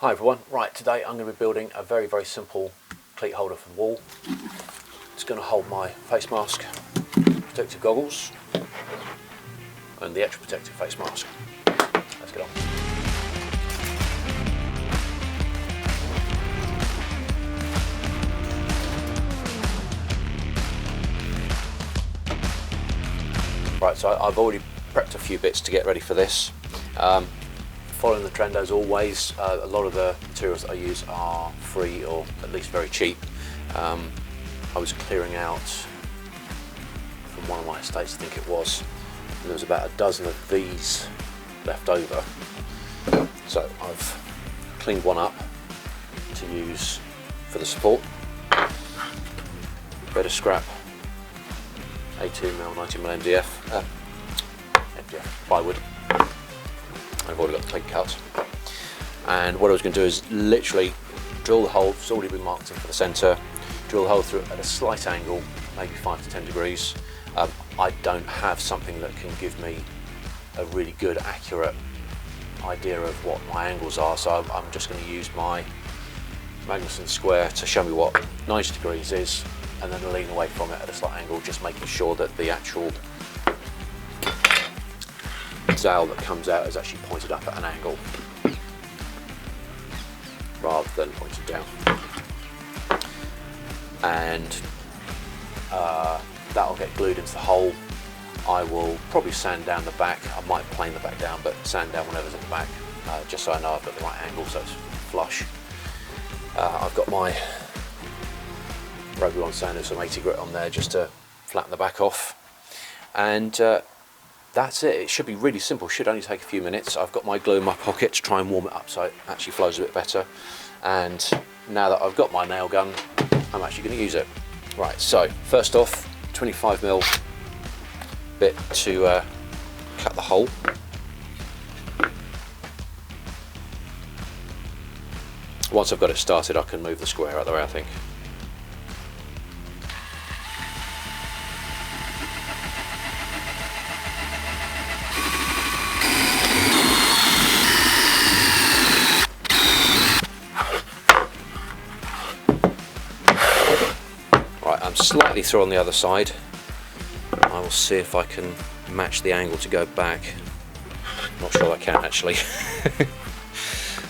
Hi everyone, right, today I'm going to be building a very simple cleat holder for the wall. It's going to hold my face mask, protective goggles and the extra protective face mask. Let's get on. Right, so I've already prepped a few bits to get ready for this. Following the trend as always, a lot of the materials that I use are free or at least very cheap. I was clearing out from one of my estates, I think it was, and there was about a dozen of these left over. So I've cleaned one up to use for the support. Bit of scrap 18mm, 19mm MDF, plywood. I've already got the Cleat cut, and what I was going to do is literally drill the hole. It's already been marked in for the centre. Drill the hole through at a slight angle, maybe 5 to 10 degrees. I don't have something that can give me a really good, accurate idea of what my angles are, so I'm just going to use my Magnuson square to show me what 90 degrees is, and then lean away from it at a slight angle, just making sure that the actual dowel that comes out is actually pointed up at an angle rather than pointed down, and that'll get glued into the hole. I will probably sand down the back. I might plane the back down, but sand down whatever's in the back, just so I know I've got the right angle so it's flush. I've got my Roby sand with some 80 grit on there just to flatten the back off, and that's it. It should be really simple, should only take a few minutes. I've got my glue in my pocket to try and warm it up so it actually flows a bit better, and now that I've got my nail gun, I'm actually going to use it. Right, so first off, 25mm bit to cut the hole. Once I've got it started, I can move the square out of the way, I think. I'm slightly through on the other side. I will see if I can match the angle to go back. Not sure I can actually.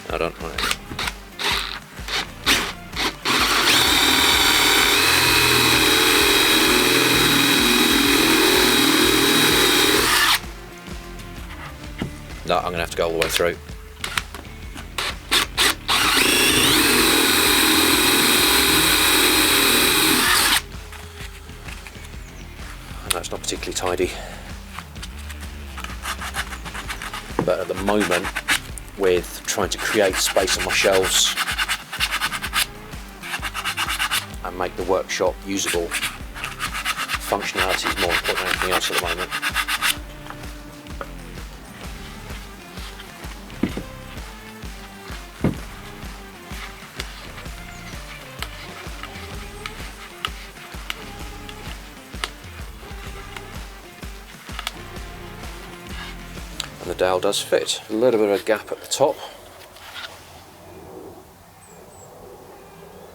I don't know. No, I'm going to have to go all the way through. That's not particularly tidy, but at the moment, with trying to create space on my shelves and make the workshop usable, functionality is more important than anything else at the moment. The dowel does fit. A little bit of a gap at the top,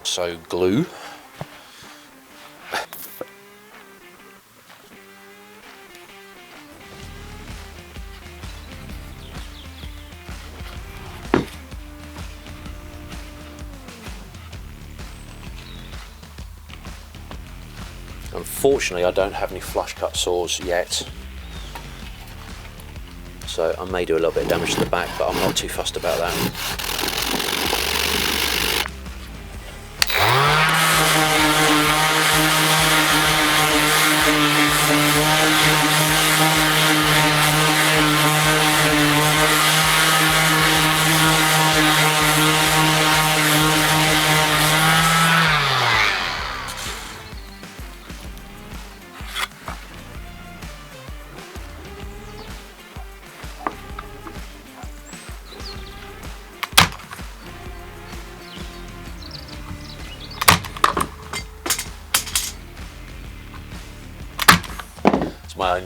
so glue. Unfortunately, I don't have any flush cut saws yet, so I may do a little bit of damage to the back, but I'm not too fussed about that.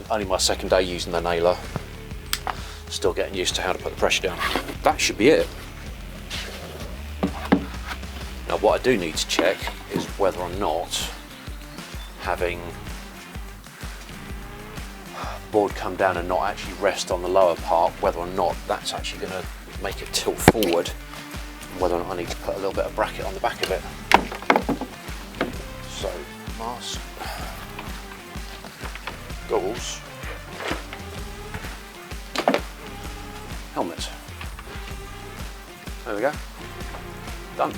Only my second day using the nailer. Still getting used to how to put the pressure down. That should be it. But what I do need to check is whether or not having board come down and not actually rest on the lower part, whether or not that's actually going to make it tilt forward, and whether or not I need to put a little bit of bracket on the back of it. So, mask, goggles, helmet. There we go. Done.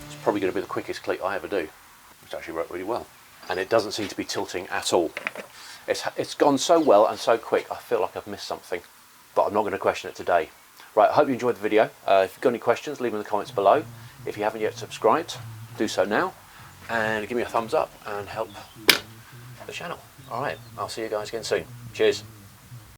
It's probably going to be the quickest cleat I ever do. It's actually worked really well. And it doesn't seem to be tilting at all. It's gone so well and so quick, I feel like I've missed something. But I'm not going to question it today. Right, I hope you enjoyed the video. If you've got any questions, leave them in the comments below. If you haven't yet subscribed, do so now. And give me a thumbs up and help the channel. Alright, I'll see you guys again soon. Cheers.